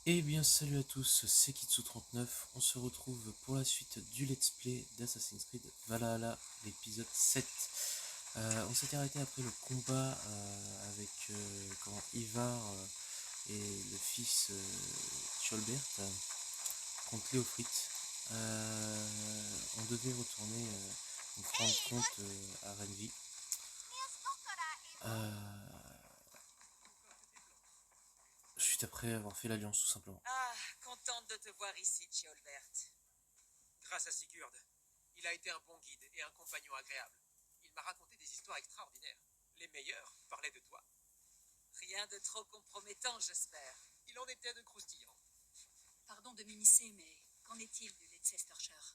Eh bien salut à tous, c'est Kitsu39, on se retrouve pour la suite du let's play d'Assassin's Creed Valhalla, l'épisode 7. On s'était arrêté après le combat avec Ivar et le fils Tjolbert contre Léofric. On devait retourner nous rendre compte à Renvi. Juste après avoir fait l'alliance tout simplement. Ah, contente de te voir ici, Tjolbert. Grâce à Sigurd, il a été un bon guide et un compagnon agréable. Il m'a raconté des histoires extraordinaires. Les meilleures parlaient de toi. Rien de trop compromettant, j'espère. Il en était de croustillant. Pardon de m'immiscer, mais qu'en est-il du Leicestershire?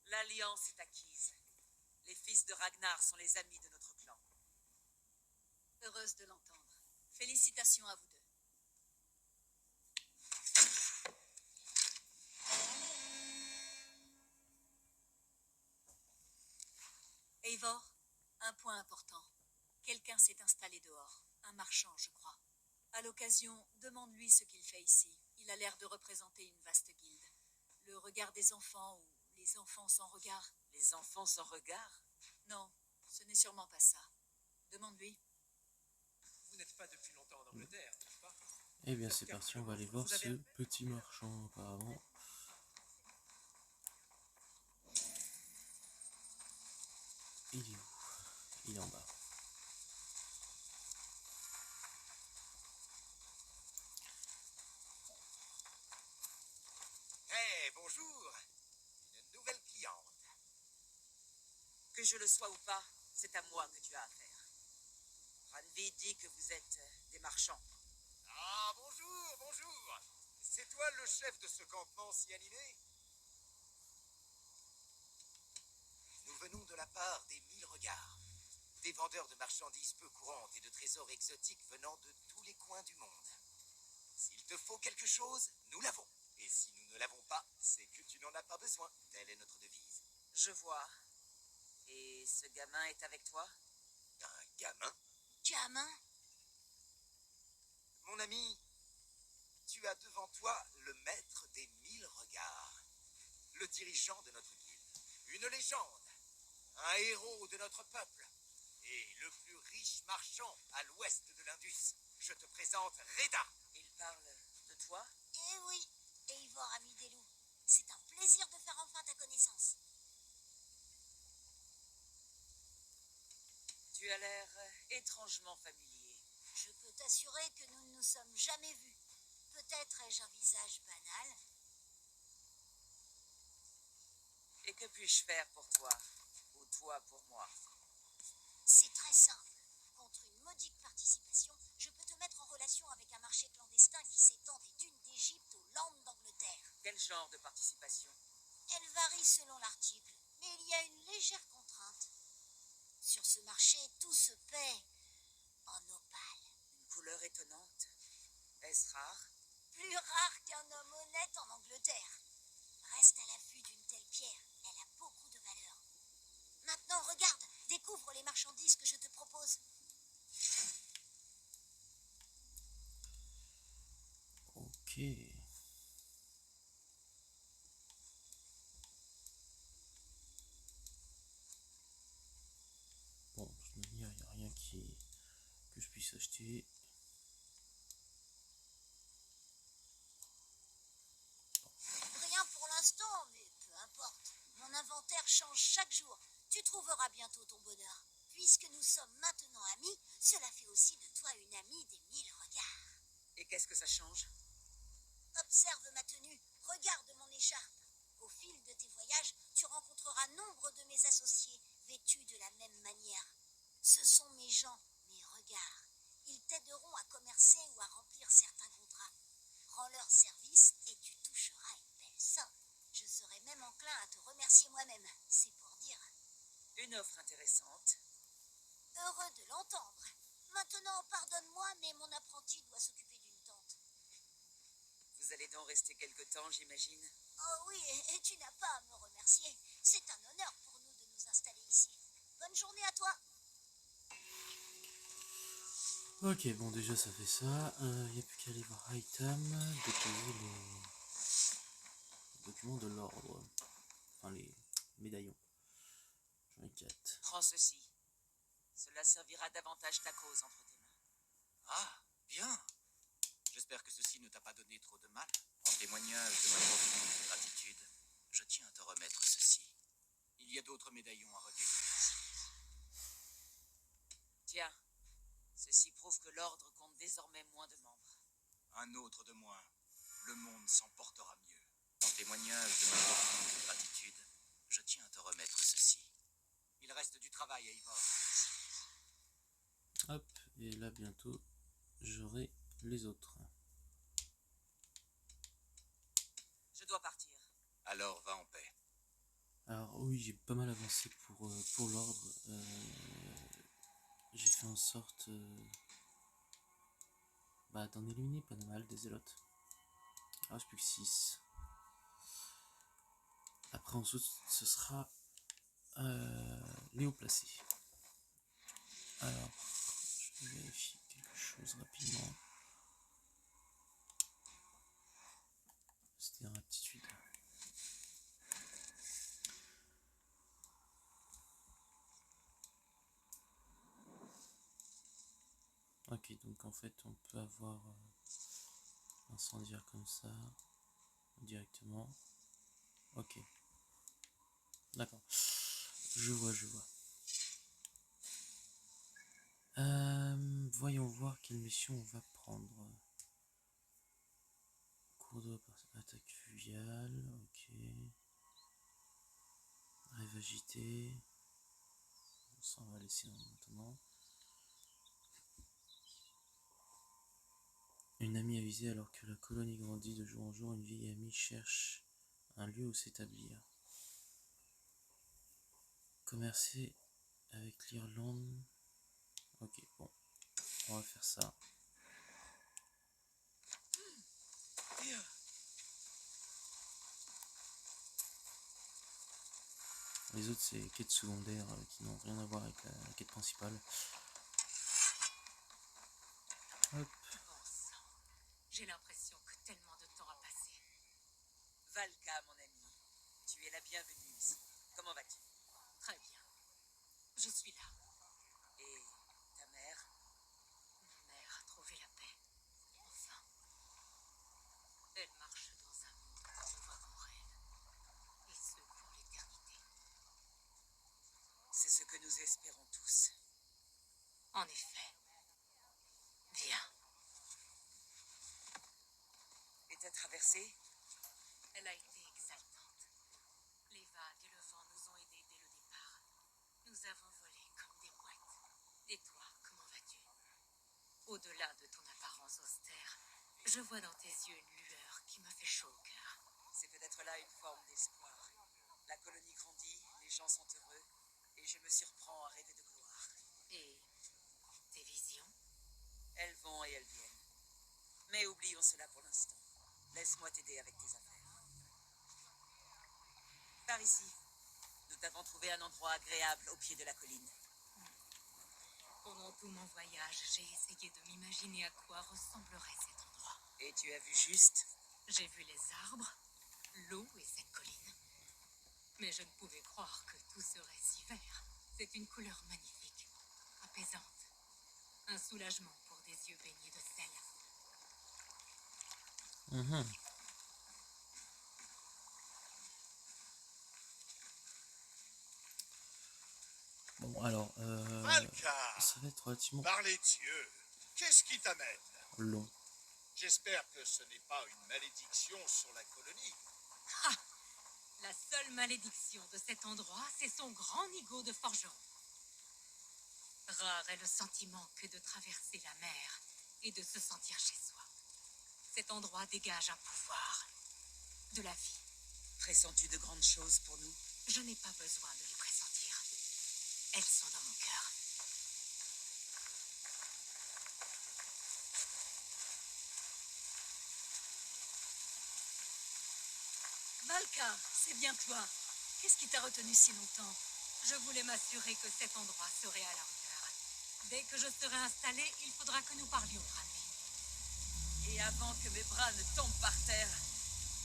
L'alliance est acquise. Les fils de Ragnar sont les amis de notre clan. Heureuse de l'entendre. Félicitations à vous deux. Eivor, un point important. Quelqu'un s'est installé dehors. Un marchand, je crois. À l'occasion, demande-lui ce qu'il fait ici. Il a l'air de représenter une vaste guilde. Le regard des enfants ou les enfants sans regard. Les enfants sans regard? Non, ce n'est sûrement pas ça. Demande-lui. Vous n'êtes pas depuis longtemps en Angleterre, n'est-ce pas? Eh bien c'est parti, on va aller voir ce petit marchand apparemment. Il est où? Il est en bas. Hey, bonjour! Une nouvelle cliente. Que je le sois ou pas, c'est à moi que tu as affaire. Ranvi dit que vous êtes des marchands. Ah, bonjour, bonjour! C'est toi le chef de ce campement si animé? Nous venons de la part des 1000 regards. Des vendeurs de marchandises peu courantes et de trésors exotiques venant de tous les coins du monde. S'il te faut quelque chose, nous l'avons. Et si nous ne l'avons pas, c'est que tu n'en as pas besoin. Telle est notre devise. Je vois. Et ce gamin est avec toi? Un gamin? Gamin? Mon ami, tu as devant toi le maître des 1000 regards. Le dirigeant de notre guilde. Une légende. Un héros de notre peuple. Et le plus riche marchand à l'ouest de l'Indus. Je te présente Reda. Il parle de toi? Eh oui, Eivor, ami des loups. C'est un plaisir de faire enfin ta connaissance. Tu as l'air étrangement familier. Je peux t'assurer que nous ne nous sommes jamais vus. Peut-être ai-je un visage banal. Et que puis-je faire pour toi? Ou toi pour moi? C'est très simple. Contre une modique participation, je peux te mettre en relation avec un marché clandestin qui s'étend des dunes d'Égypte aux Landes d'Angleterre. Quel genre de participation? Elle varie selon l'article, mais il y a une légère contrainte. Sur ce marché, tout se paie en opale. Une couleur étonnante. Est-ce rare? Plus rare qu'un homme honnête en Angleterre. Reste à l'affût d'une telle pierre, elle a beaucoup de valeur. Maintenant, regarde, découvre les marchandises que je te propose. Ok. Bon, de toute manière, il n'y a rien que je puisse acheter. Rien pour l'instant, mais peu importe. Mon inventaire change chaque jour. Tu trouveras bientôt ton bonheur. Puisque nous sommes maintenant amis, cela fait aussi de toi une amie des 1000 regards. Et qu'est-ce que ça change? Observe ma tenue, regarde mon écharpe. Au fil de tes voyages, tu rencontreras nombre de mes associés, vêtus de la même manière. Ce sont mes gens, mes regards. Ils t'aideront à commercer ou à remplir certains contrats. Rends-leur service et tu toucheras une belle somme. Je serai même enclin à te remercier moi-même, c'est pour dire. Une offre intéressante. Heureux de l'entendre. Maintenant, pardonne-moi, mais mon apprenti doit s'occuper d'une tente. Vous allez donc rester quelque temps, j'imagine? Oh oui, et tu n'as pas à me remercier. C'est un honneur pour nous de nous installer ici. Bonne journée à toi. Ok, bon, déjà ça fait ça. Il n'y a plus qu'à aller voir Item, déposer les documents de l'ordre. Enfin, les médaillons. J'en ai 4. Prends ceci. Cela servira davantage ta cause entre tes mains. Ah, bien. J'espère que ceci ne t'a pas donné trop de mal. En témoignage de ma profonde gratitude, je tiens à te remettre ceci. Il y a d'autres médaillons à recueillir. Tiens, ceci prouve que l'ordre compte désormais moins de membres. Un autre de moins. Le monde s'en portera mieux. En témoignage de ma profonde gratitude, je tiens à te remettre ceci. Il reste du travail à Eivor. Hop, et là bientôt j'aurai les autres. Je dois partir. Alors va en paix. Alors oui, j'ai pas mal avancé pour l'ordre. J'ai fait en sorte d'en éliminer pas mal des zélotes. Il reste plus que 6. Après ensuite ce sera les hauts placés. Alors, je vais vérifier quelque chose rapidement. C'était en aptitude. Ok, donc en fait on peut avoir incendiaire comme ça directement. Ok, d'accord. Je vois, je vois. Voyons voir quelle mission on va prendre. Cours d'eau, attaque fluviale, ok. Rêve agité. Ça on va laisser maintenant. Une amie avisée alors que la colonie grandit de jour en jour, une vieille amie cherche un lieu où s'établir. Commercer avec l'Irlande. Ok, bon, on va faire ça. Les autres, c'est quêtes secondaires qui n'ont rien à voir avec la quête principale. Hop. Bon sang, j'ai l'impression que tellement de temps a passé. Valka, mon ami. Tu es la bienvenue ici. Comment vas-tu? Très bien. Je suis là. Et ta mère? Ma mère a trouvé la paix. Enfin. Elle marche dans un monde qu'on ne voit qu'en rêve. Et ce pour l'éternité. C'est ce que nous espérons tous. En effet. Bien. Et ta traversée? Elle a été exaltante. Les vagues et le vent nous ont aidés dès le départ. Nous avons volé comme des mouettes. Et toi, comment vas-tu? Au-delà de ton apparence austère, je vois dans tes yeux une lueur qui me fait chaud au cœur. C'est peut-être là une forme d'espoir. La colonie grandit, les gens sont heureux, et je me surprends à rêver de gloire. Et tes visions? Elles vont et elles viennent. Mais oublions cela pour l'instant. Laisse-moi t'aider avec tes affaires. Par ici. Nous t'avons trouvé un endroit agréable au pied de la colline. Pendant tout mon voyage, j'ai essayé de m'imaginer à quoi ressemblerait cet endroit. Et tu as vu juste? J'ai vu les arbres, l'eau et cette colline. Mais je ne pouvais croire que tout serait si vert. C'est une couleur magnifique, apaisante. Un soulagement pour des yeux baignés de sel. Bon, alors, Valka, ça va être relativement par les dieux, qu'est-ce qui t'amène? long. J'espère que ce n'est pas une malédiction sur la colonie. La seule malédiction de cet endroit, c'est son grand nigo de forgeron. Rare est le sentiment que de traverser la mer et de se sentir chez soi. Cet endroit dégage un pouvoir, de la vie. Pressens-tu de grandes choses pour nous? Je n'ai pas besoin de les pressentir. Elles sont dans mon cœur. Valka, c'est bien toi. Qu'est-ce qui t'a retenu si longtemps? Je voulais m'assurer que cet endroit serait à la hauteur. Dès que je serai installée, il faudra que nous parlions, Rami. Et avant que mes bras ne tombent par terre,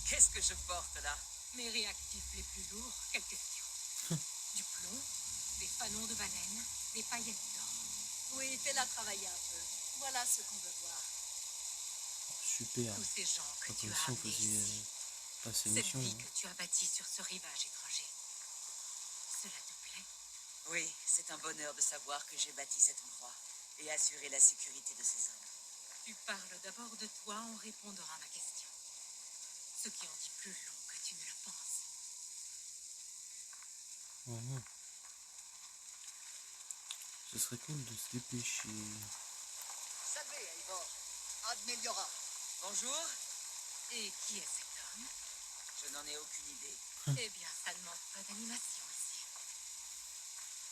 qu'est-ce que je porte là? Mes réactifs les plus lourds, quelle question? Du plomb, des fanons de baleine, des paillettes d'or. Oui, fais-la travailler un peu. Voilà ce qu'on veut voir. Super. Tous ces gens que Pas tu comme as si on amenés faisait ici. passer Cette mission. vie Hein. que tu as bâtie sur ce rivage étranger. Cela te plaît? Oui, c'est un bonheur de savoir que j'ai bâti cet endroit et assuré la sécurité de ces hommes. Tu parles d'abord de toi en répondant à ma question. Ce qui en dit plus long que tu ne le penses. Mhm. Ce serait cool de se dépêcher. Salve, Eivor. Ad Meliora. Bonjour. Et qui est cet homme? Je n'en ai aucune idée. Eh bien, ça ne manque pas d'animation ici.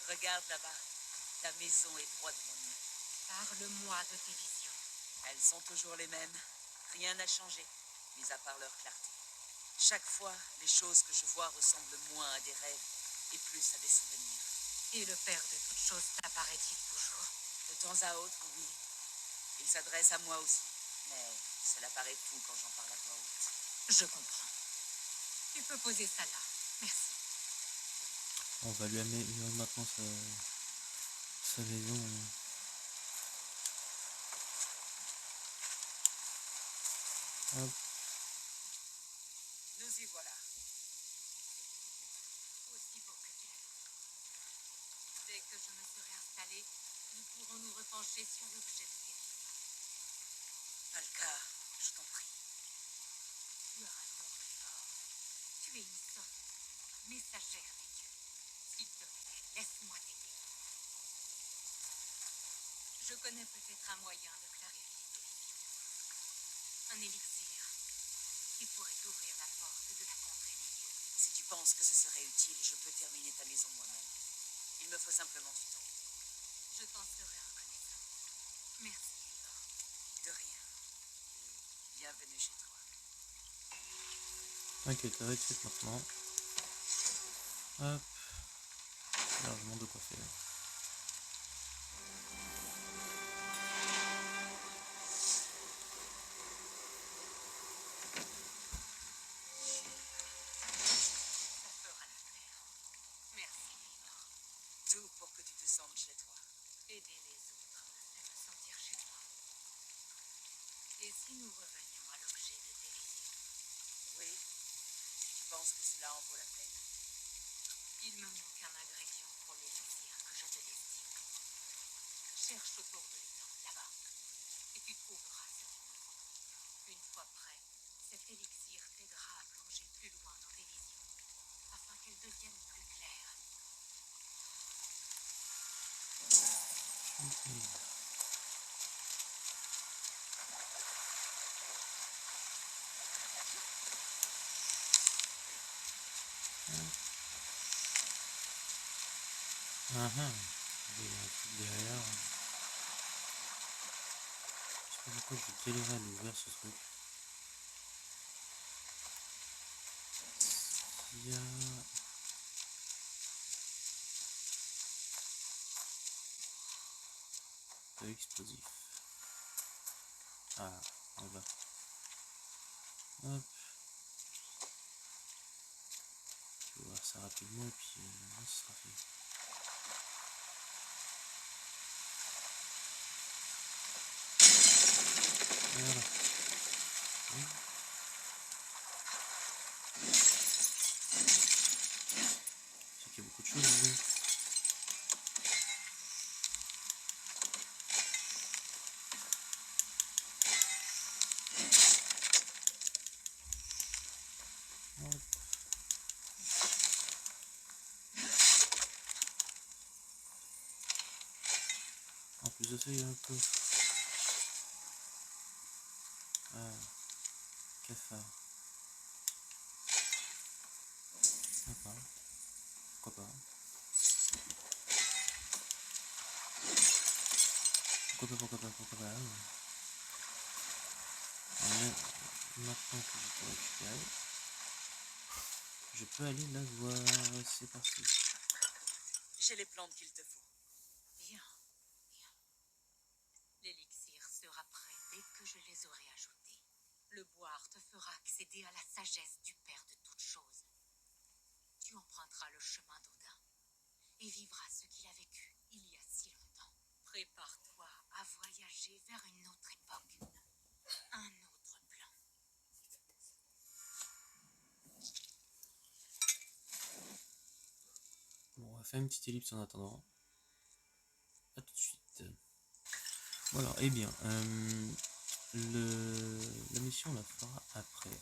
Regarde là-bas. Ta maison est droit devant nous. Parle-moi de tes visions. Elles sont toujours les mêmes. Rien n'a changé, mis à part leur clarté. Chaque fois, les choses que je vois ressemblent moins à des rêves et plus à des souvenirs. Et le père de toutes choses t'apparaît-il toujours? De temps à autre, oui. Il s'adresse à moi aussi, mais cela paraît fou quand j'en parle à voix haute. Je comprends. Tu peux poser ça là. Merci. On va lui améliorer maintenant sa maison. Hop. Nous y voilà. Aussi beau que tu l'as dit. Dès que je me serai installée, nous pourrons nous repencher sur l'objet de tes visions. Alka, je t'en prie. Tu as un don fort. Tu es une sorte de messagère des dieux. S'il te plaît, laisse-moi t'aider. Je connais peut-être un moyen de clarifier tes visions. Un élixir qui pourrait ouvrir la porte de la contrée des dieux. Si tu penses que ce serait utile, je peux terminer ta maison moi-même. Il me faut simplement du temps. Je t'en serai reconnaissant. Merci, Eivor. De rien. Et bienvenue chez toi. T'inquiète, ça va être fait maintenant. Hop. Largement de quoi faire. Ça fera l'affaire. Merci, Eivor. Tout pour que tu te sentes chez toi. Aider les autres me fait me sentir chez moi. Et si nous revenions à l'objet de tes visions? Oui, si tu penses que cela en vaut la peine. Il me manque un ingrédient pour l'élixir que je te destine. Cherche autour de l'étang, là-bas, et tu trouveras ce qu'il me faut. Une fois prêt, cet élixir t'aidera à plonger plus loin dans tes visions, afin qu'elles deviennent plus claires. Super. Ah ah. Il y a un truc derrière. Je sais pas pourquoi je galérais à l'ouvrir ce truc. Il y a... explosif. Ah, en bas. Hop. Je vais voir ça rapidement et puis ce sera fait. Voilà. Oui. C'est qu'il y a beaucoup de choses dedans. Hop. En plus de ça, il y a un peu. Ah, cafard. Sympa. Pourquoi pas. Pourquoi pas. Mais maintenant que j'ai tout récupéré, je peux aller la voir. C'est parti. J'ai les plantes qu'il te faut. Bien, bien. fera accéder à la sagesse du Père de toutes choses. Tu emprunteras le chemin d'Odin et vivras ce qu'il a vécu il y a si longtemps. Prépare-toi à voyager vers une autre époque, un autre plan. Bon, on va faire une petite ellipse en attendant. A tout de suite. Voilà, eh bien, la mission on la fera après.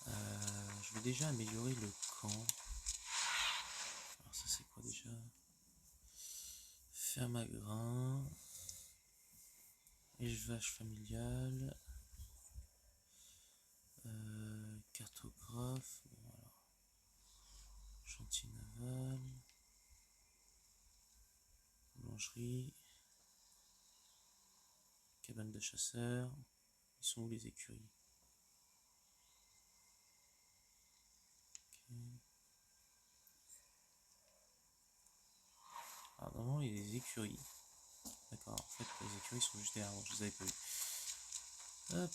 Je vais déjà améliorer le camp. Alors ça c'est quoi déjà? Ferme à grains. Élevage familial. Cartographe. Bon, voilà. Chantier naval. Boulangerie. Cabane de chasseurs. Ils sont où les écuries? Ok. Ah normalement il y a des écuries. D'accord, en fait les écuries sont juste derrière moi, je les avais pas vus. Hop.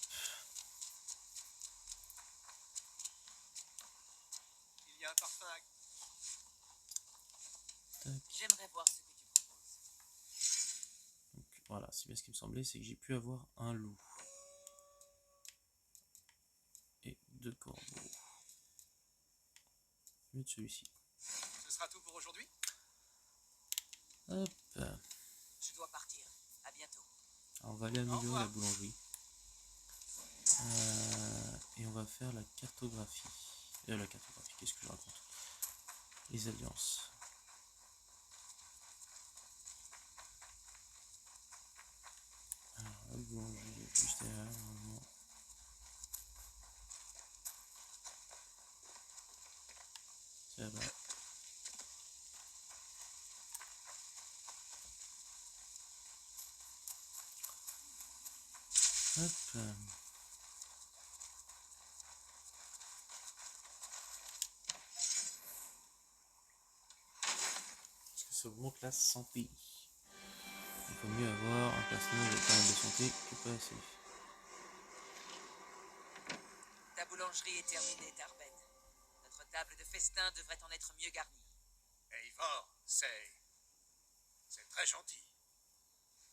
Il y a un parfum à... Tac. J'aimerais voir ce que tu proposes. Donc voilà, c'est bien ce qui me semblait, c'est que j'ai pu avoir un loup. Et 2 corbeaux. Mieux de celui-ci. Ce sera tout pour aujourd'hui? Hop. Je dois partir. À bientôt. Alors on va aller Au améliorer revoir. la boulangerie. Et on va faire la cartographie. La cartographie, qu'est-ce que je raconte? Les alliances. Alors la boulangerie est juste derrière, normalement. C'est là-bas. Hop. Parce que ça augmente la santé. Il faut mieux avoir un personnage avec pas mal de santé que pas assez. Ta boulangerie est terminée, Tarben. Notre table de festin devrait en être mieux garnie. Eivor, c'est très gentil.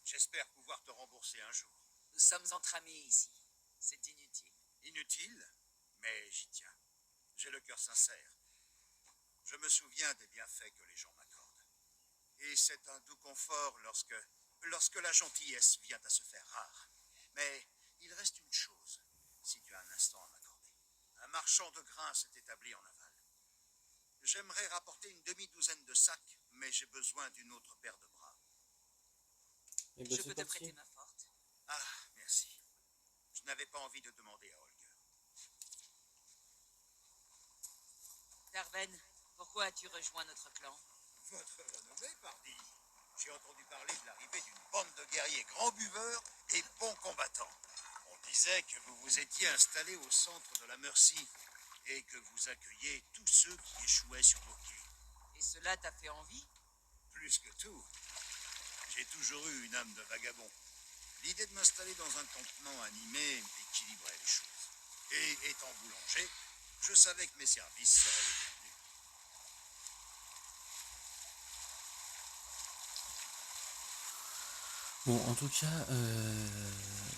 J'espère pouvoir te rembourser un jour. Nous sommes entre amis ici. C'est inutile. Inutile, mais j'y tiens. J'ai le cœur sincère. Je me souviens des bienfaits que les gens m'accordent. Et c'est un doux confort lorsque la gentillesse vient à se faire rare. Mais il reste une chose, si tu as un instant à m'accorder. Un marchand de grains s'est établi en aval. J'aimerais rapporter une demi-douzaine de sacs, mais j'ai besoin d'une autre paire de bras. Et ben Je c'est peux te parti. prêter ma forte. Ah, merci. Je n'avais pas envie de demander à Holger. Tarben, pourquoi as-tu rejoint notre clan? Votre renommée, pardi. J'ai entendu parler de l'arrivée d'une bande de guerriers grands buveurs et bons combattants. On disait que vous vous étiez installé au centre de la Mercie et que vous accueilliez tous ceux qui échouaient sur vos quais. Et cela t'a fait envie? Plus que tout, j'ai toujours eu une âme de vagabond. L'idée de m'installer dans un campement animé équilibrait les choses. Et étant boulanger, je savais que mes services seraient les bienvenus. Bon, en tout cas,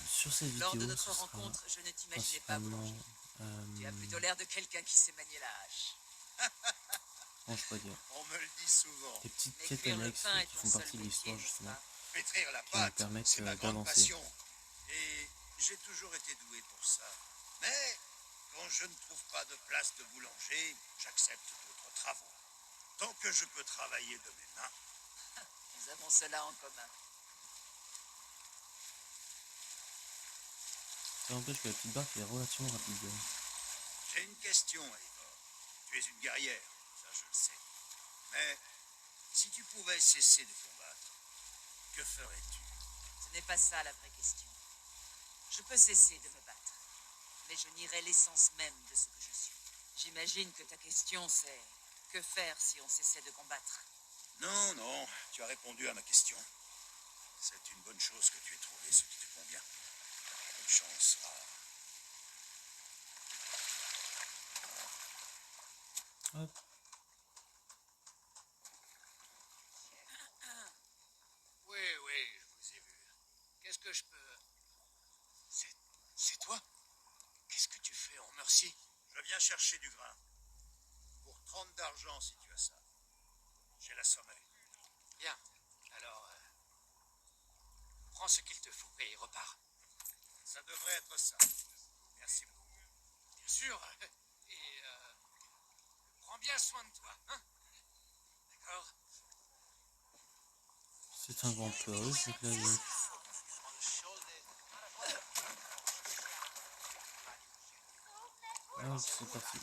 sur cette Lors vidéo, de ce notre sera rencontre, je ne t'imaginais pas principalement... boulanger. Tu as plutôt l'air de quelqu'un qui sait manier la hache. Comment je peux dire? On me le dit souvent. Des petites Mais quêtes cuire le annexes pain est qui ton font seul partie de métier, l'histoire, n'est-ce justement. pas? Pétrir la Qui me pâte, permettent c'est ma grande d'avancer. passion. Et j'ai toujours été doué pour ça. Mais quand je ne trouve pas de place de boulanger, j'accepte d'autres travaux. Tant que je peux travailler de mes mains. Nous avons cela en commun. Ça n'empêche que la petite barque est relativement rapide. J'ai une question, Eivor. Tu es une guerrière, ça je le sais. Mais si tu pouvais cesser de combattre, que ferais-tu? Ce n'est pas ça la vraie question. Je peux cesser de me battre, mais je nierai l'essence même de ce que je suis. J'imagine que ta question c'est que faire si on cessait de combattre? Non, non, tu as répondu à ma question. C'est une bonne chose que tu aies trouvé ce qui te convient. Bonne chance Hop. Oui, je vous ai vu. Qu'est-ce que je peux... C'est toi? Qu'est-ce que tu fais en Mercy? Je viens chercher du grain. Pour 30 d'argent, si tu as ça. J'ai la somme avec moi. Bien. Alors, prends ce qu'il te faut et repars. Ça devrait être ça. Merci beaucoup. Bien sûr. Et prends bien soin de toi, hein? D'accord? C'est un grand touriste, donc là, donc. Ah, c'est parti.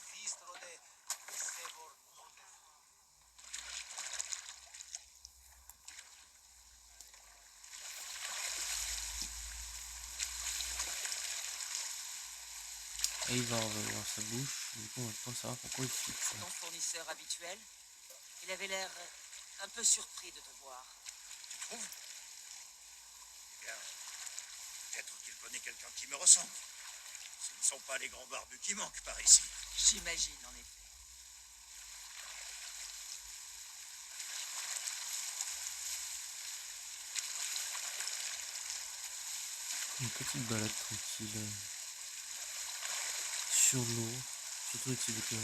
Et il va revoir sa bouche, du coup on va pas savoir pourquoi il fixe. Ton fournisseur habituel? Il avait l'air un peu surpris de te voir. Eh bien, peut-être qu'il connaît quelqu'un qui me ressemble. Ce ne sont pas les grands barbus qui manquent par ici. J'imagine, en effet. Une petite balade tranquille sur l'eau, surtout avec ces décors.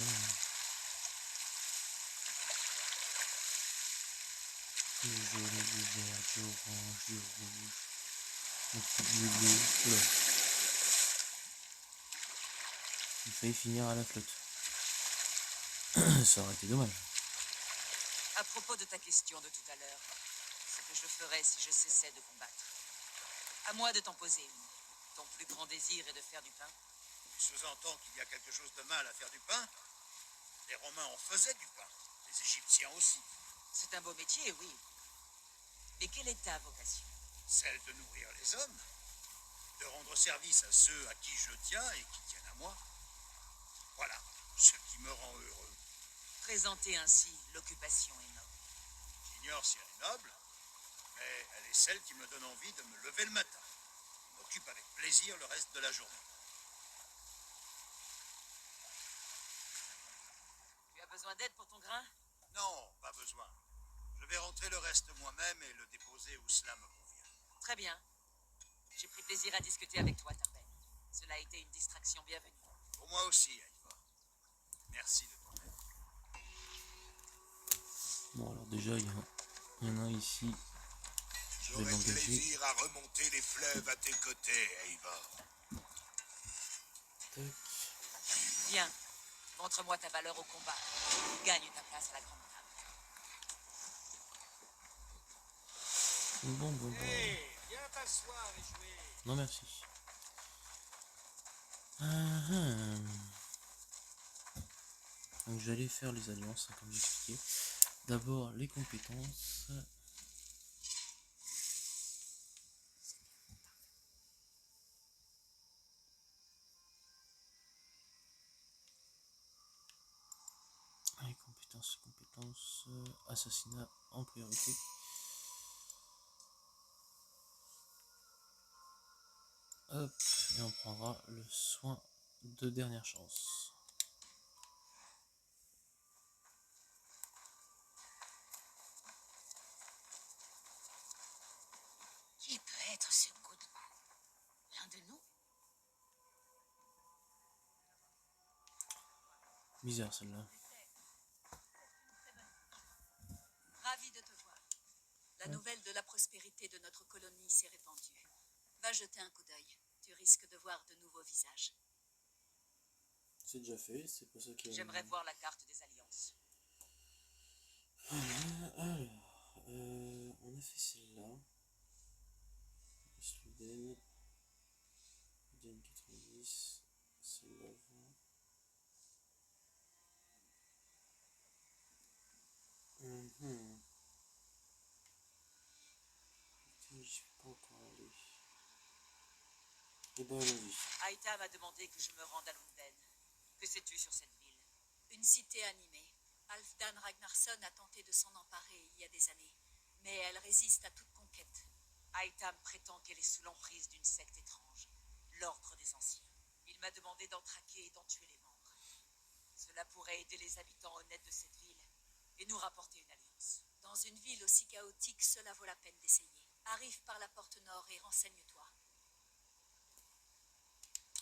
Du jaune, du vert, du orange, du rouge, du bleu, oula. Il fallait finir à la flotte. Ça aurait été dommage. À propos de ta question de tout à l'heure, ce que je ferais si je cessais de combattre. À moi de t'en poser une. Ton plus grand désir est de faire du pain? Tu sous-entends qu'il y a quelque chose de mal à faire du pain? Les Romains en faisaient du pain. Les Égyptiens aussi. C'est un beau métier, oui. Mais quelle est ta vocation? Celle de nourrir les hommes. De rendre service à ceux à qui je tiens et qui tiennent à moi. Voilà ce qui me rend heureux. Présenter ainsi l'occupation est noble. J'ignore si elle est noble, mais elle est celle qui me donne envie de me lever le matin. Je m'occupe avec plaisir le reste de la journée. Tu as besoin d'aide pour ton grain? Non, pas besoin. Je vais rentrer le reste moi-même et le déposer où cela me convient. Très bien. J'ai pris plaisir à discuter avec toi, Tarben. Cela a été une distraction bienvenue. Pour moi aussi, Ivor. Merci de ton aide. Bon alors déjà il y en a un ici. Je vais J'aurai l'engager. plaisir à remonter les fleuves à tes côtés, Eivor. Tac. Viens, montre-moi ta valeur au combat. Gagne ta place à la grande table. Bon. Viens t'asseoir et jouer. Non merci. Donc j'allais faire les alliances, hein, comme j'expliquais. D'abord les compétences. Les compétences, assassinat en priorité. Hop, et on prendra le soin de dernière chance. Qui peut être ce Goodman? L'un de nous? Misère celle-là. Ravi de te voir. La nouvelle de la prospérité de notre colonie s'est répandue. Va jeter un coup d'œil. Tu risques de voir de nouveaux visages. C'est déjà fait, c'est pour ça que... J'aimerais voir la carte des alliances. Alors, on a fait celle-là. Sluden. Diane 90. Celle-là avant. Putain, j'y suis pas encore allé. Eh ben allons-y. Aïta m'a demandé que je me rende à Lunden. Que sais-tu sur cette ville? Une cité animée. Halfdan Ragnarsson a tenté de s'en emparer il y a des années, mais elle résiste à toute conquête. Aïtam prétend qu'elle est sous l'emprise d'une secte étrange, l'Ordre des Anciens. Il m'a demandé d'en traquer et d'en tuer les membres. Cela pourrait aider les habitants honnêtes de cette ville et nous rapporter une alliance. Dans une ville aussi chaotique, cela vaut la peine d'essayer. Arrive par la porte nord et renseigne-toi.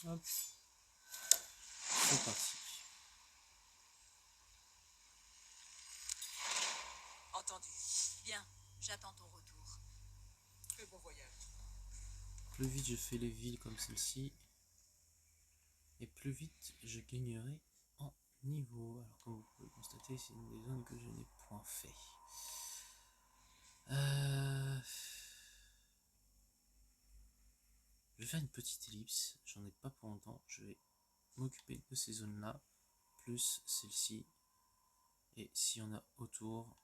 Hop, c'est parti. Entendu. Bien, j'attends ton retour. Que bon voyage. Plus vite je fais les villes comme celle-ci, et plus vite je gagnerai en niveau. Alors comme vous pouvez le constater, c'est une des zones que je n'ai point fait. Je vais faire une petite ellipse, j'en ai pas pour longtemps, je vais m'occuper de ces zones-là, plus celle-ci, et s'il y en a autour,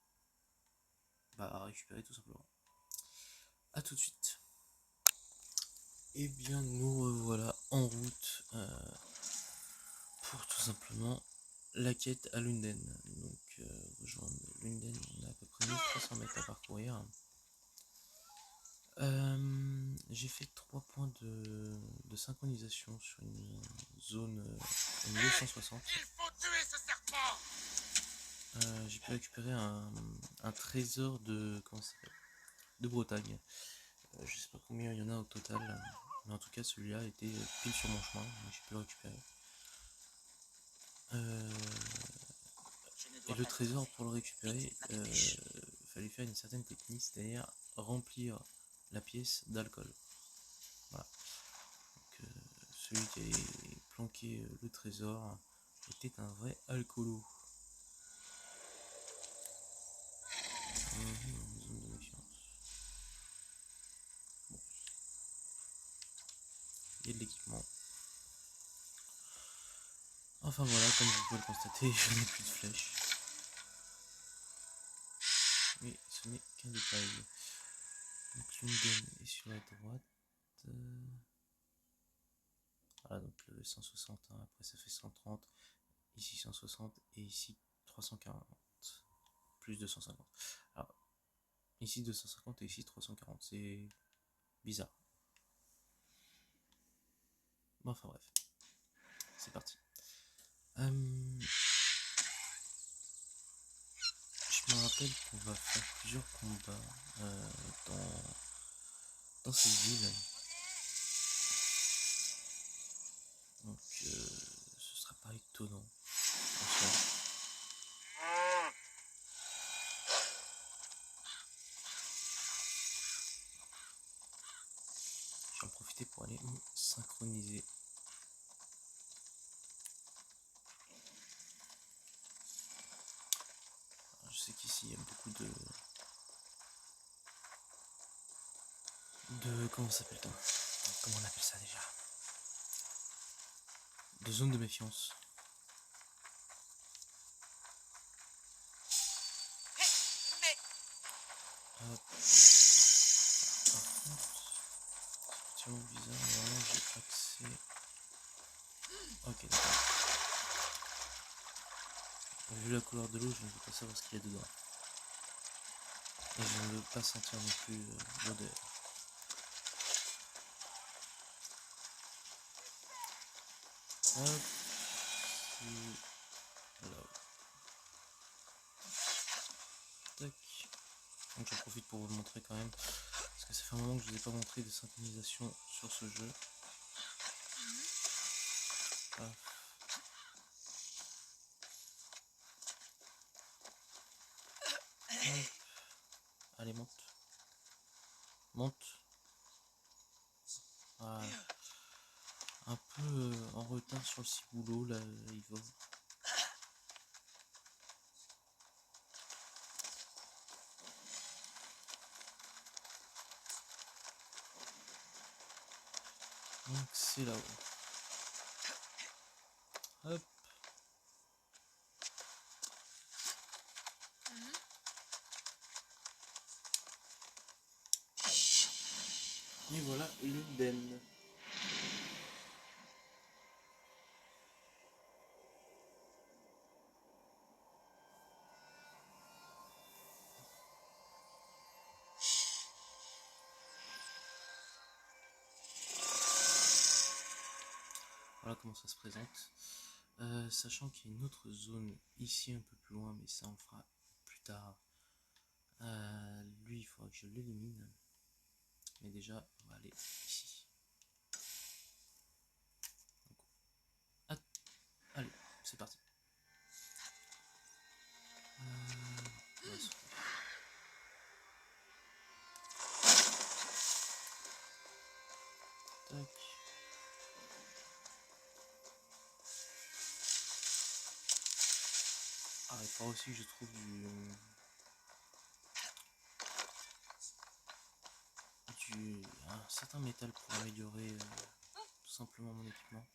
bah à récupérer tout simplement. A tout de suite. Et bien nous revoilà en route pour tout simplement la quête à Lunden. Donc rejoindre Lunden, on a à peu près 1300 mètres à parcourir. J'ai fait 3 points de synchronisation sur une zone au niveau 160. Il faut tuer ce serpent! J'ai pu récupérer un trésor de, comment ça s'appelle, de Bretagne. Je sais pas combien il y en a au total, mais en tout cas celui-là était pile sur mon chemin, donc j'ai pu le récupérer. Et le trésor, pour le récupérer, fallait faire une certaine technique, c'est-à-dire remplir la pièce d'alcool. Voilà. Donc, celui qui avait planqué le trésor était un vrai alcoolo. Zone de méfiance. Bon. Il y a de l'équipement. Enfin voilà, comme vous pouvez le constater, je n'ai plus de flèches. Mais ce n'est qu'un détail. Donc Lunden est sur la droite. Voilà, donc le 160, hein, après ça fait 130, ici 160 et ici 340. Plus 250. Alors, ici 250 et ici 340, c'est bizarre. Bon, enfin bref, c'est parti. Je me rappelle qu'on va faire plusieurs combats dans cette ville. Donc ce sera pas étonnant. En soi. Je vais en profiter pour aller me synchroniser. Alors, je sais qu'ici il y a beaucoup de comment ça s'appelle, comment on appelle ça déjà, de zone de méfiance. Mais Hop. Par contre, c'est vraiment bizarre, normalement j'ai accès. Ok, d'accord. Vu la couleur de l'eau, je ne veux pas savoir ce qu'il y a dedans. Et je ne veux pas sentir non plus l'odeur. Hop. Voilà. Tac. Donc j'en profite pour vous montrer quand même. Parce que ça fait un moment que je ne vous ai pas montré de synchronisation sur ce jeu. Hop. Hop. Allez, monte. Monte. Voilà. Un peu en retard sur le ciboulot, là, il va. Donc c'est là-haut. Hop. Et voilà Lunden. Voilà comment ça se présente. Sachant qu'il y a une autre zone ici un peu plus loin, mais ça on le fera plus tard. Lui, il faudra que je l'élimine. Mais déjà, on va aller ici. Donc, allez, c'est parti. On va se- Tac. Ah, il faudra aussi que je trouve un certain métal pour améliorer tout simplement mon équipement.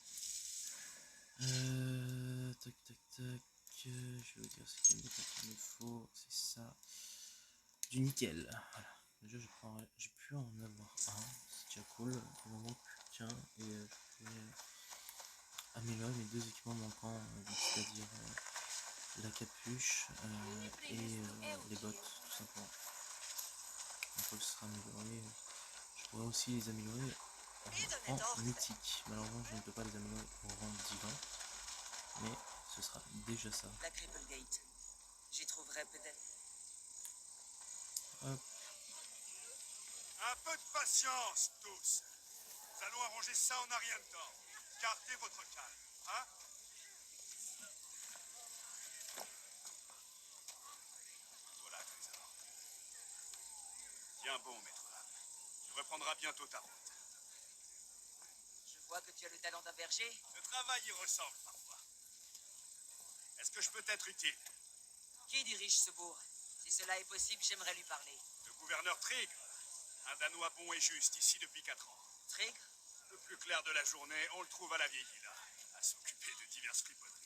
Tac tac tac. Je vais vous dire ce qu'il me faut. C'est ça. Du nickel. Voilà. Déjà, j'ai pu en avoir un. C'est déjà cool. Il m'en manque plus qu'un. Et je vais améliorer mes deux équipements manquants. C'est-à-dire la capuche et les bottes, tout simplement. Une fois que ce sera amélioré, je pourrais aussi les améliorer en mythique. Malheureusement, je ne peux pas les améliorer au rang divin. Mais ce sera déjà ça. La Cripple Gate. J'y trouverai peut-être. Hop. Un peu de patience, tous. Nous allons arranger ça en un rien de temps. Gardez votre calme, hein? Voilà, Trésor. Tiens bon, maître Lam. Tu reprendras bientôt ta route. Je vois que tu as le talent d'un berger. Le travail y ressemble parfois. Est-ce que je peux t'être utile? Qui dirige ce bourg? Si cela est possible, j'aimerais lui parler. Le gouverneur Trigre. Un Danois bon et juste, ici depuis 4 ans. Trigre? Le plus clair de la journée, on le trouve à la vieille villa, à s'occuper de diverses friponneries.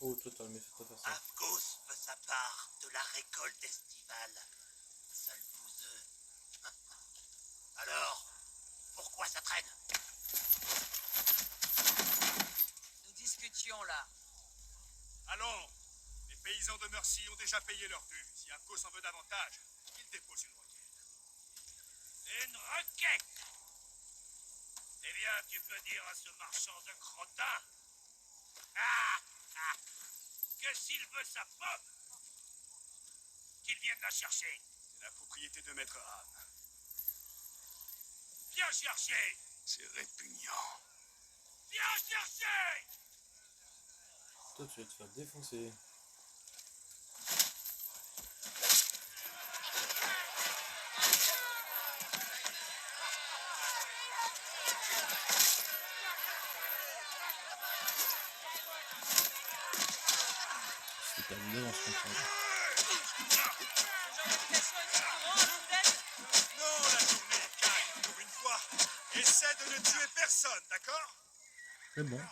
Oh, toi, t'as le méfait de pas faire ça. Argos veut sa part de la récolte estivale. Seul bouseux. Alors, pourquoi ça traîne? Nous discutions là. Allons, les paysans de Mercy ont déjà payé leur dû. Si Argos en veut davantage, il dépose une requête. Une requête? Eh bien, tu peux dire à ce marchand de crottin que s'il veut sa pomme, qu'il vienne la chercher. C'est la propriété de Maître Ham. Viens chercher. C'est répugnant. Viens chercher. Toi, tu vas te faire défoncer. C'est pas évident, on se comprend. Non, la journée est calme pour une fois. Essaie de ne tuer personne, d'accord? C'est bon.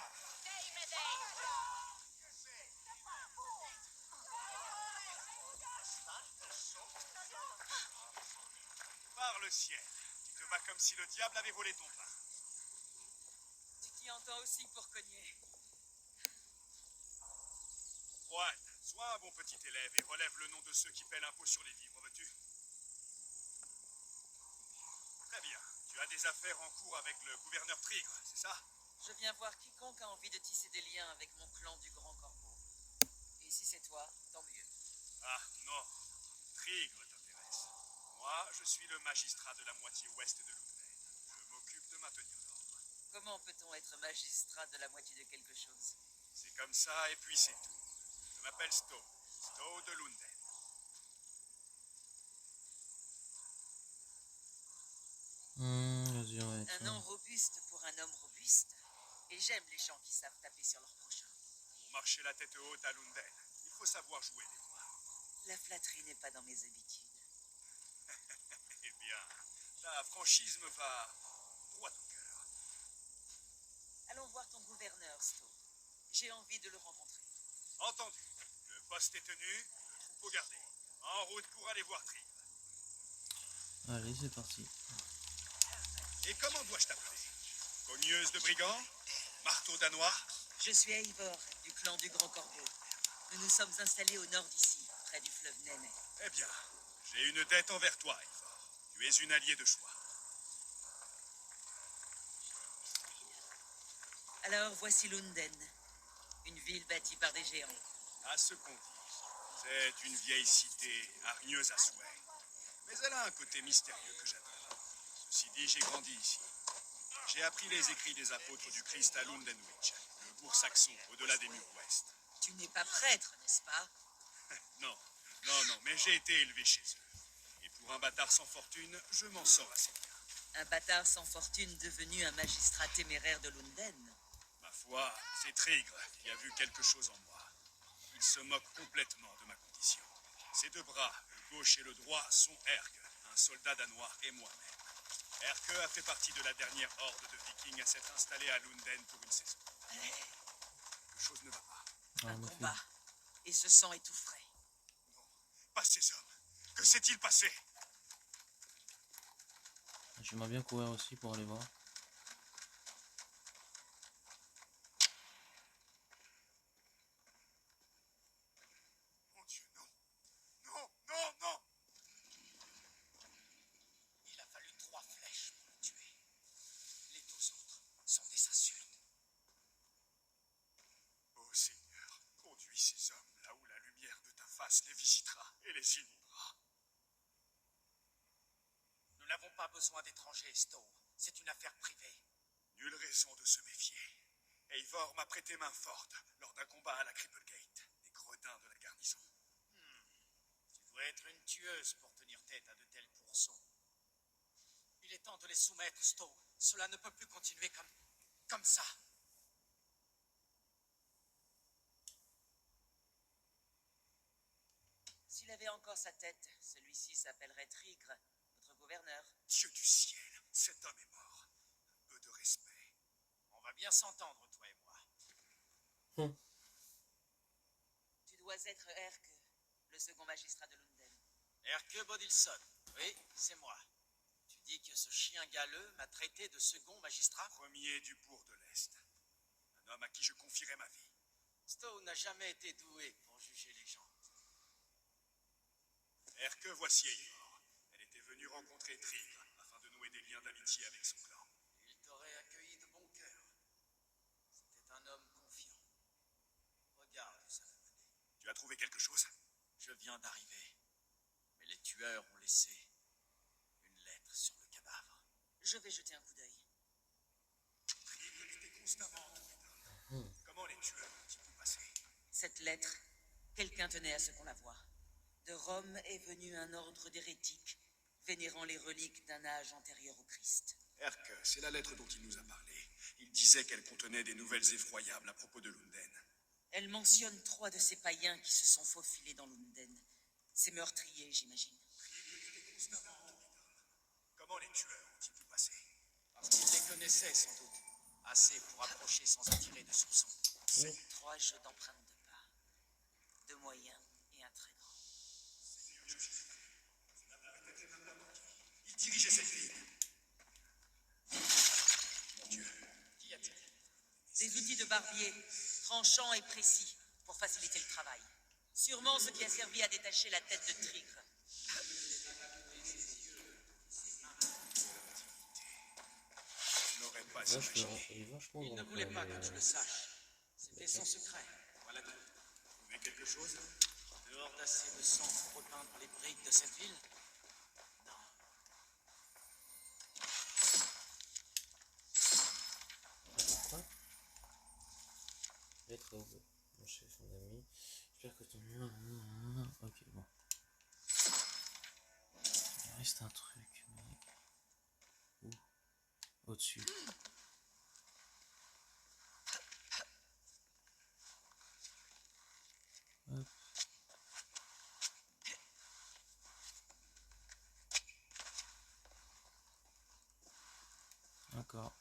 Par le ciel, tu te bats comme si le diable avait volé ton pain. Tu t'y entends aussi pour cogner. Juan, sois un bon petit élève et relève le nom de ceux qui paient l'impôt sur les vivres, veux-tu? Très bien. Tu as des affaires en cours avec le gouverneur Trigre, c'est ça? Je viens voir quiconque a envie de tisser des liens avec mon clan du Grand Corbeau. Et si c'est toi, tant mieux. Ah, non. Trigre t'intéresse. Moi, je suis le magistrat de la moitié ouest de Lunden. Je m'occupe de maintenir l'ordre. Comment peut-on être magistrat de la moitié de quelque chose? C'est comme ça et puis c'est tout. Je m'appelle Stowe. Stowe de Lunden. Vas-y, on va Un nom robuste pour un homme robuste. Et j'aime les gens qui savent taper sur leur prochain. Pour marcher la tête haute à Lunden, il faut savoir jouer des voix. La flatterie n'est pas dans mes habitudes. Eh bien, la franchise me va droit au cœur. Allons voir ton gouverneur, Stowe. J'ai envie de le rencontrer. Entendu. Le poste est tenu, le troupeau gardé. En route pour aller voir Trigre. Allez, c'est parti. Et comment dois-je t'appeler? Cogneuse de brigands? Marteau danois? Je suis Eivor, du clan du Grand Corbeau. Nous nous sommes installés au nord d'ici, près du fleuve Néné. Eh bien, j'ai une dette envers toi, Eivor. Tu es une alliée de choix. Alors voici Lunden, une ville bâtie par des géants. À ce qu'on dit, c'est une vieille cité hargneuse à souhait. Mais elle a un côté mystérieux que j'adore. Ceci dit, j'ai grandi ici. J'ai appris les écrits des apôtres du Christ à Lundenwich, le bourg saxon, au-delà des murs ouest. Tu n'es pas prêtre, n'est-ce pas? Non, non, mais j'ai été élevé chez eux. Et pour un bâtard sans fortune, je m'en sors assez bien. Un bâtard sans fortune devenu un magistrat téméraire de Lunden. Ma foi, c'est Trigre qui a vu quelque chose en moi. Il se moque complètement de ma condition. Ses deux bras, le gauche et le droit, sont Erg, un soldat danois et moi-même. Erke a fait partie de la dernière horde de vikings à s'être installée à Lunden pour une saison. Quelque chose ne va pas. Ah, Un en effet. combat. Et ce sang est tout frais. Non, pas ces hommes. Que s'est-il passé? J'aimerais bien courir aussi pour aller voir. Mon Dieu, non. Non, non, non. Il a fallu 3 flèches pour le tuer. Les 2 autres sont des insultes. Ô Seigneur, conduis ces hommes là où la lumière de ta face les visitera et les inondera. Nous n'avons pas besoin d'étrangers, Stowe. C'est une affaire privée. Nulle raison de se méfier. Eivor m'a prêté main forte lors d'un combat à la Cripplegate, des gredins de la garnison. Tu dois être une tueuse pour tenir tête à de tels pourceaux. Il est temps de les soumettre, Stowe. Cela ne peut plus continuer comme ça. S'il avait encore sa tête, celui-ci s'appellerait Trigre, notre gouverneur. Dieu du ciel, cet homme est mort. Un peu de respect. On va bien s'entendre, toi et moi. Tu dois être Erke, le second magistrat de Lunden. Erke Bodilson. Oui, c'est moi. Tu dis que ce chien galeux m'a traité de second magistrat? Premier du bourg de l'Est. Un homme à qui je confierai ma vie. Stowe n'a jamais été doué pour juger les gens. Erke, voici Eivor. Elle était venue rencontrer Trigre afin de nouer des liens d'amitié avec son clan. Il t'aurait accueilli de bon cœur. C'était un homme confiant. Regarde où ça m'a mené. Tu as trouvé quelque chose? Je viens d'arriver. Mais les tueurs ont laissé une lettre sur le cadavre. Je vais jeter un coup d'œil. Trigre était constamment entouré d'hommes. Comment les tueurs ont-ils pu passer? Cette lettre, quelqu'un tenait à ce qu'on la voie. De Rome est venu un ordre d'hérétiques, vénérant les reliques d'un âge antérieur au Christ. Erke, c'est la lettre dont il nous a parlé. Il disait qu'elle contenait des nouvelles effroyables à propos de Lunden. Elle mentionne 3 de ces païens qui se sont faufilés dans Lunden. Ces meurtriers, j'imagine. Comment les tueurs ont-ils pu passer? Parce qu'il les connaissait sans doute. Assez pour approcher sans attirer de soupçons. 3 jeux d'empreintes de pas. 2 moyens et un très grand. Il dirigeait cette ville. Mon Dieu, Qu'y a-t-il? Des outils de barbier, tranchants et précis, pour faciliter le travail. Sûrement ce qui a servi à détacher la tête de Trigre. je n'aurais pas Vachement, imaginé. il est vachement Il grand, ne quand voulait même, pas que tu le saches. C'était son secret. Voilà tout. Trouvé quelque chose? Dehors d'assez de sang pour repeindre les briques de cette ville? Non. Quoi? Lettre au mon chef, mon ami. J'espère que ton... Ok, bon. Il reste un truc, mais... Où? Au-dessus. Hop. Encore.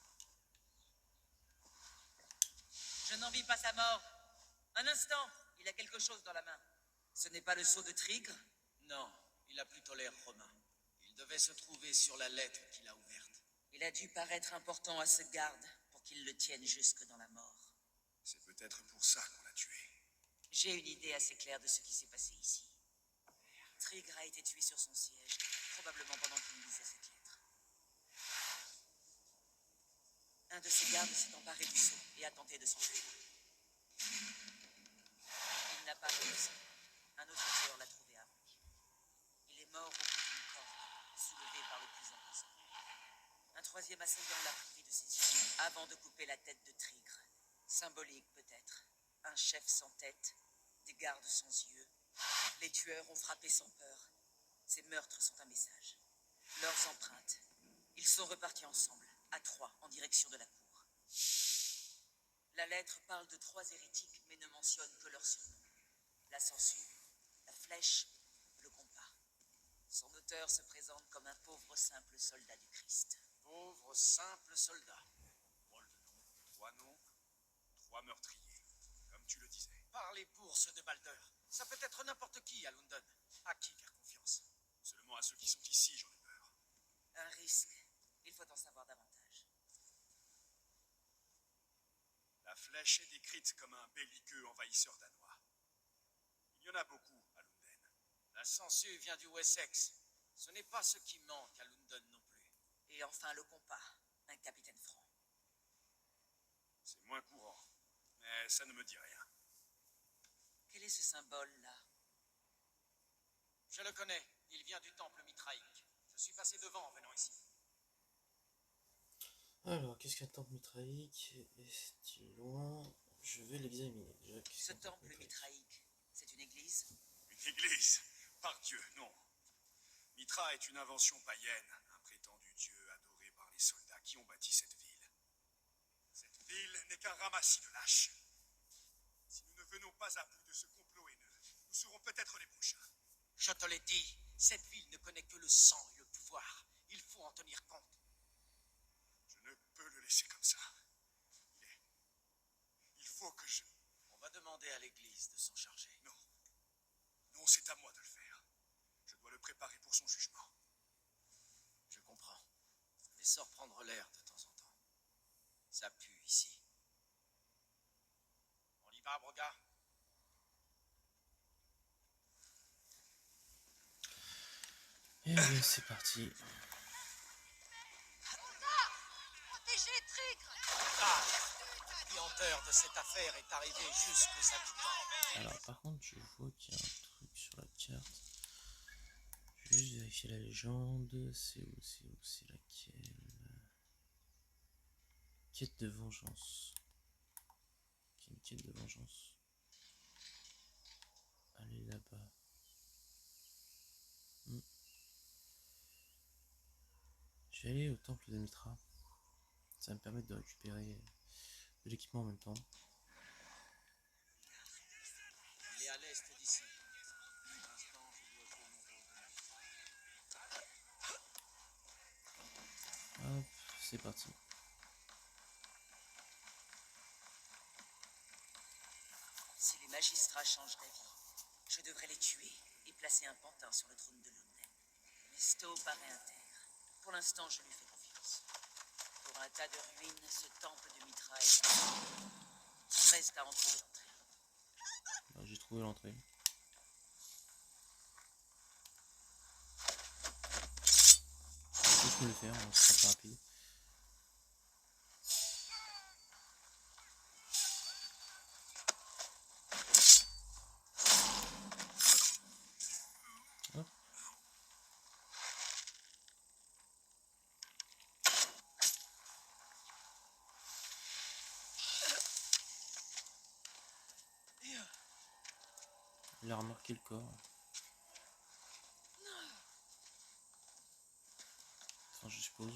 Je n'envie pas sa mort. Un instant, il a quelque chose dans la main. Ce n'est pas le sceau de Trigre? Non, il a plutôt l'air romain. Il devait se trouver sur la lettre qu'il a ouverte. Il a dû paraître important à ce garde pour qu'il le tienne jusque dans la mort. C'est peut-être pour ça qu'on l'a tué. J'ai une idée assez claire de ce qui s'est passé ici. Trigre a été tué sur son siège, probablement pendant qu'il lisait cette lettre. Un de ses gardes s'est emparé du seau et a tenté de s'enfuir. Il n'a pas réussi. Un autre tueur l'a trouvé avant lui. Il est mort au bout d'une corde, soulevé par le plus imposant. Un troisième assaillant l'a privé de ses yeux avant de couper la tête de Trigre. Symbolique peut-être. Un chef sans tête, des gardes sans yeux. Les tueurs ont frappé sans peur. Ces meurtres sont un message. Leurs empreintes. Ils sont repartis ensemble, à 3, en direction de la cour. La lettre parle de 3 hérétiques, mais ne mentionne que leur surnom. La sangsue, la flèche, le compas. Son auteur se présente comme un pauvre simple soldat du Christ. Pauvre simple soldat. Drôle de nom. 3 noms, 3 meurtriers. Comme tu le disais. Par les bourses de Balder. Ça peut être n'importe qui à London. À qui faire confiance? Seulement à ceux qui sont ici, j'en ai peur. Un risque. Il faut en savoir davantage. La flèche est décrite comme un belliqueux envahisseur danois. Il y en a beaucoup à Lunden. La sangsue vient du Wessex. Ce n'est pas ce qui manque à London non plus. Et enfin le compas, un capitaine franc. C'est moins courant, mais ça ne me dit rien. Quel est ce symbole-là? Je le connais. Il vient du temple mitraïque. Je suis passé devant en venant ici. Alors, qu'est-ce qu'un temple mitraïque? Est-il loin? Je vais l'examiner. Déjà, qu'est-ce Ce qu'un temple mitraïque, c'est une église? Une église? Par Dieu, non. Mitra est une invention païenne, un prétendu dieu adoré par les soldats qui ont bâti cette ville. Cette ville n'est qu'un ramassis de lâches. Si nous ne venons pas à bout de ce complot haineux, nous serons peut-être les prochains. Je te l'ai dit, cette ville ne connaît que le sang et le pouvoir. Il faut en tenir compte. Je ne peux le laisser comme ça. Il faut que je... On va demander à l'église de s'en charger. Non. Non, c'est à moi de le faire. Je dois le préparer pour son jugement. Je comprends. Mais sors prendre l'air de temps en temps. Ça pue ici. On y va, Broga? Et bien, c'est parti. Protégez Trigre! Ah! La puanteur de cette affaire est arrivée jusqu'aux habitants. Alors, par contre, je vois qu'il y a un truc sur la carte. Je vais juste vérifier la légende. C'est où? C'est laquelle? Quête de vengeance. Ok, une quête de vengeance. Allez là-bas. Je vais aller au temple de Mitra. Ça va me permettre de récupérer de l'équipement en même temps. Il est à l'est d'ici. Pour l'instant, je dois jouer mon rôle de maître. Hop, c'est parti. Si les magistrats changent d'avis, je devrais les tuer et placer un pantin sur le trône de Lunden. Mais Stowe paraît intègre. Pour l'instant, je lui fais confiance. Pour un tas de ruines, ce temple de Mitra est un... Reste à en trouver l'entrée. J'ai trouvé l'entrée. Je peux le faire, ce sera plus rapide. Hop. Il a remarqué le corps. Enfin, je suppose.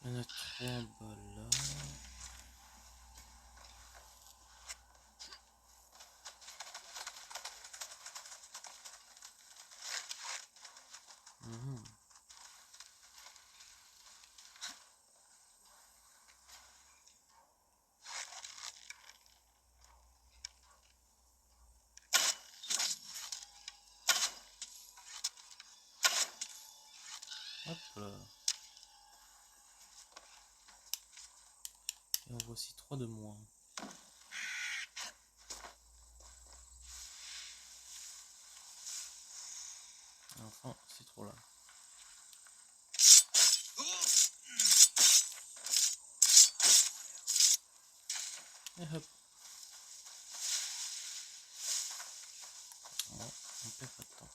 Il y en a 3 en bas là. là. Et en voici 3 de moins. Et enfin, c'est trop là. Et hop. Bon, on perd pas de temps.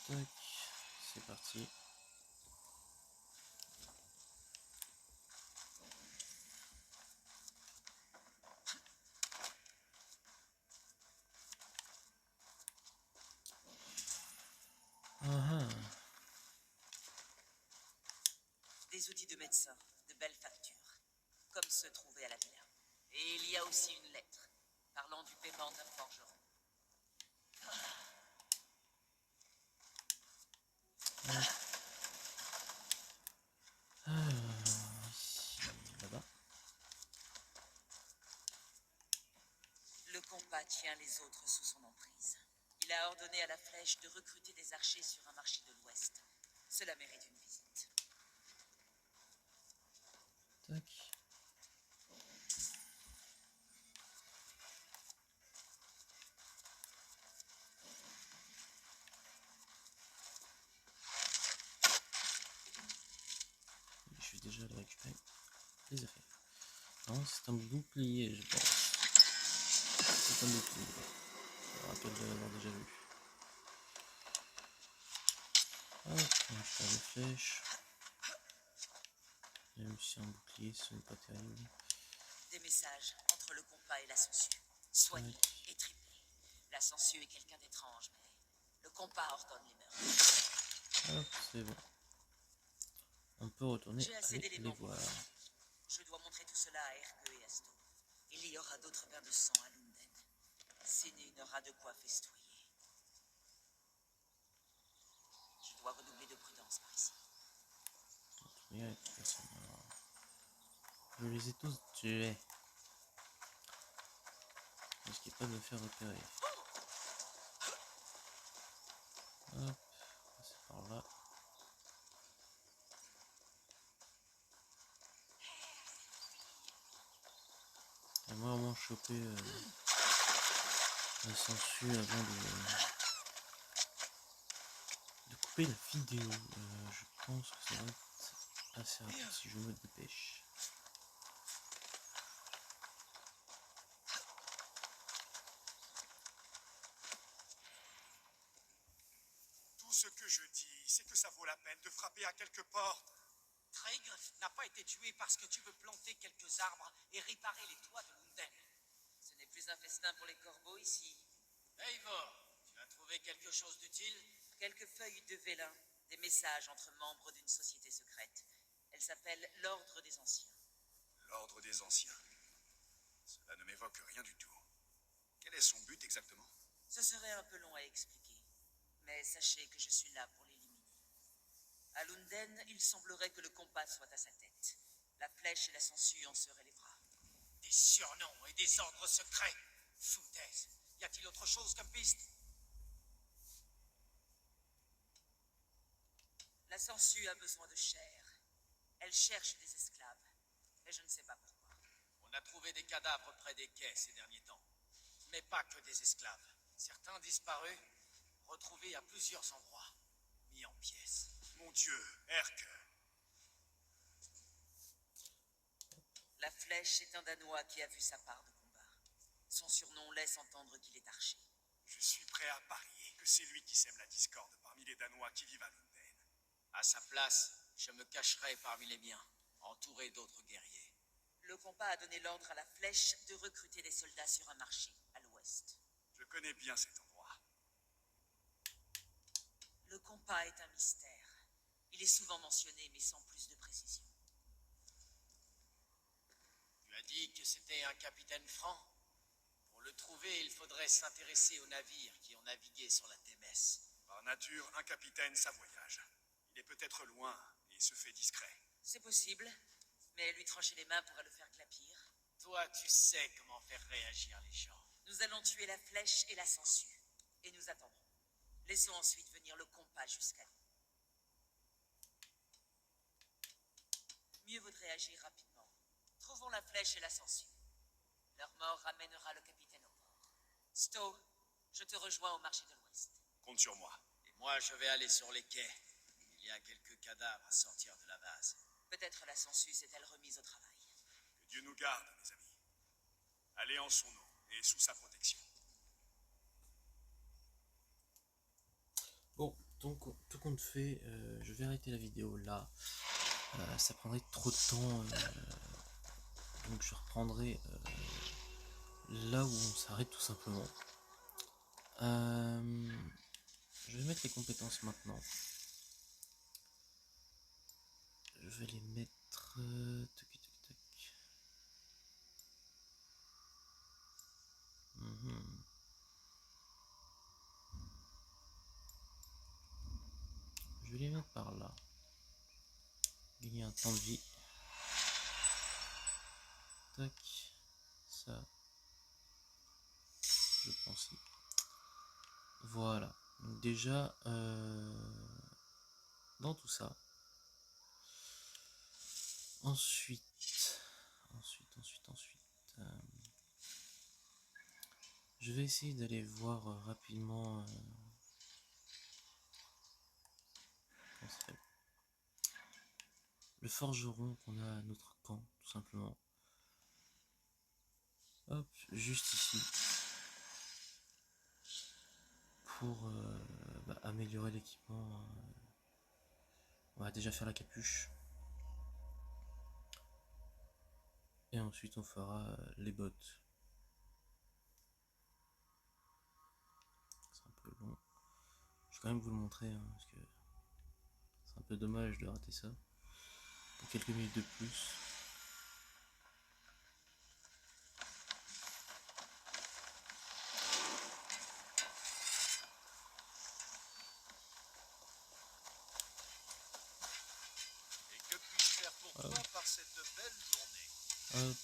Tac, c'est parti. Des outils de médecin, de belle facture, comme ceux trouvés à la villa. Et il y a aussi une lettre, parlant du paiement d'un forgeron. Ici, là-bas. Le compas tient les autres sous son emprise. Il a ordonné à la flèche de recruter des archers sur un marché de l'Ouest. Cela mérite une visite. Tac. Je vais déjà aller récupérer les affaires. Non, c'est un bouclier, je pense. C'est un bouclier. Je me rappelle de l'avoir déjà vu. Hop, on va faire des flèches. Même si un bouclier, ce n'est pas terrible. Des messages entre le compas et la sangsue. Soigné et triplé. La sangsue est quelqu'un d'étrange, mais le compas ordonne les meurtres. Hop, c'est bon. On peut retourner J'ai assez aller les d'éléments pour voir. faire. Je dois montrer tout cela à Erke et Asto. Il y aura d'autres paires de sang à Lunden. Séné n'aura de quoi festoyer. Je dois redoubler de prudence par ici. Il y a personne. Alors, je les ai tous tués. Je risque pas de me faire repérer. Hop, c'est par là. Et moi au moins choper la sangsue avant de couper la vidéo. Je pense que ça va être assez rapide si je me dépêche. Tout ce que je dis, c'est que ça vaut la peine de frapper à quelques portes. Trigg n'a pas été tué parce que tu veux planter quelques arbres et réparer les toits de Lunden. Ce n'est plus un festin pour les corbeaux ici. Eivor, tu as trouvé quelque chose d'utile? Quelques feuilles de vélin, des messages entre membres d'une société secrète. Elle s'appelle l'Ordre des Anciens. L'ordre des anciens. Cela ne m'évoque rien du tout. Quel est son but exactement? Ce serait un peu long à expliquer, mais sachez que je suis là pour l'éliminer. À Lunden, il semblerait que le compas soit à sa tête. La flèche et la sangsue en seraient les bras. Des surnoms et des ordres secrets. Foutaise. Y a-t-il autre chose comme piste? La sangsue a besoin de chair. Elle cherche des esclaves, mais je ne sais pas pourquoi. On a trouvé des cadavres près des quais ces derniers temps. Mais pas que des esclaves. Certains disparus, retrouvés à plusieurs endroits, mis en pièces. Mon Dieu, Erke. La flèche est un Danois qui a vu sa part de combat. Son surnom laisse entendre qu'il est archer. Je suis prêt à parier que c'est lui qui sème la discorde parmi les Danois qui vivent à Lunden. À sa place, je me cacherai parmi les miens, entouré d'autres guerriers. Le compas a donné l'ordre à la flèche de recruter des soldats sur un marché à l'ouest. Je connais bien cet endroit. Le compas est un mystère. Il est souvent mentionné, mais sans plus de précision. Tu as dit que c'était un capitaine franc. Pour le trouver, il faudrait s'intéresser aux navires qui ont navigué sur la Thémès. Par nature, un capitaine, ça voyage. Il est peut-être loin et se fait discret. C'est possible, mais lui trancher les mains pourrait le faire glapir. Toi, tu sais comment faire réagir les gens. Nous allons tuer la flèche et la sangsue, et nous attendrons. Laissons ensuite venir le compas jusqu'à nous. Mieux vaudrait agir rapidement. Trouvons la flèche et la sangsue. Leur mort ramènera le capitaine au port. Stowe, je te rejoins au marché de l'Ouest. Compte sur moi. Et moi, je vais aller sur les quais. Il y a quelques cadavres à sortir de la base. Peut-être la sangsue s'est-elle remise au travail. Que Dieu nous garde, mes amis. Allez en son nom et sous sa protection. Bon, donc tout compte fait, je vais arrêter la vidéo là. Ça prendrait trop de temps, donc je reprendrai là où on s'arrête tout simplement. Je vais mettre les compétences maintenant. Je vais les mettre... tac, tac, tac. Mhm. Je vais les mettre par là. Gagner un temps de vie. Tac. Ça. Je pense. Voilà. Donc déjà, dans tout ça. Ensuite, je vais essayer d'aller voir rapidement comment ça s'appelle, le forgeron qu'on a à notre camp, tout simplement. Hop, juste ici. Pour améliorer l'équipement. On va déjà faire la capuche. Et ensuite on fera les bottes. C'est un peu long. Je vais quand même vous le montrer, hein, parce que c'est un peu dommage de rater ça. Pour quelques minutes de plus. Et que puis-je faire pour toi par cette belle journée? Hop.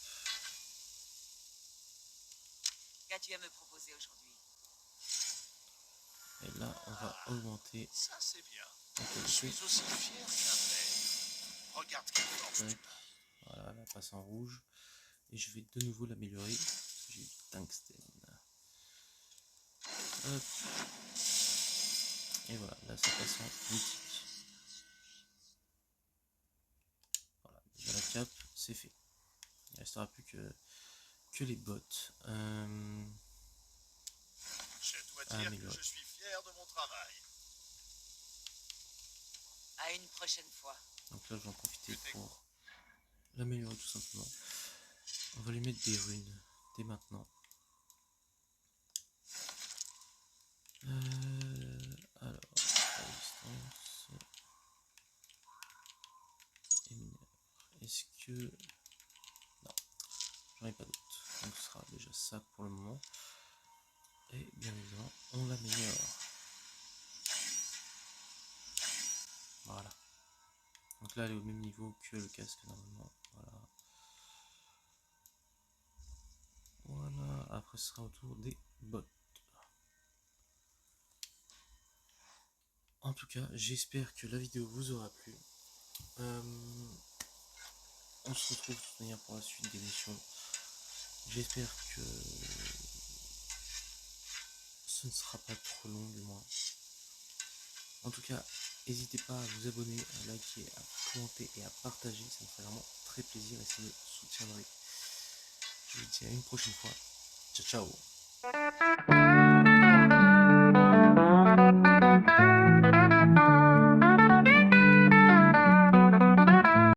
Qu'as-tu à me proposer aujourd'hui? Et là on va augmenter Ça, c'est bien. la Je suis qualité. aussi fier qu'un père. Regarde quelle force tu Tac. as. Voilà, elle passe en rouge. Et je vais de nouveau l'améliorer. J'ai du tungstène. Hop. Et voilà, là ça passe en mythique. Voilà, déjà la cape, c'est fait. Il ne restera plus que les bottes. Je dois dire que améliorer. je suis fier de mon travail. À une prochaine fois. Donc là je vais en profiter pour l'améliorer tout simplement. On va lui mettre des runes dès maintenant. Alors, résistance et mineur. Est-ce que... Non, j'en ai pas d'autres. Donc ce sera déjà ça pour le moment. Et bien évidemment, on l'améliore. Voilà. Donc là, elle est au même niveau que le casque normalement. Voilà. Voilà. Après, ce sera autour des bottes. En tout cas, j'espère que la vidéo vous aura plu. On se retrouve de toute manière pour la suite des missions. J'espère que ce ne sera pas trop long du moins. En tout cas, n'hésitez pas à vous abonner, à liker, à commenter et à partager. Ça me ferait vraiment très plaisir et ça me soutiendrait. Je vous dis à une prochaine fois. Ciao ciao.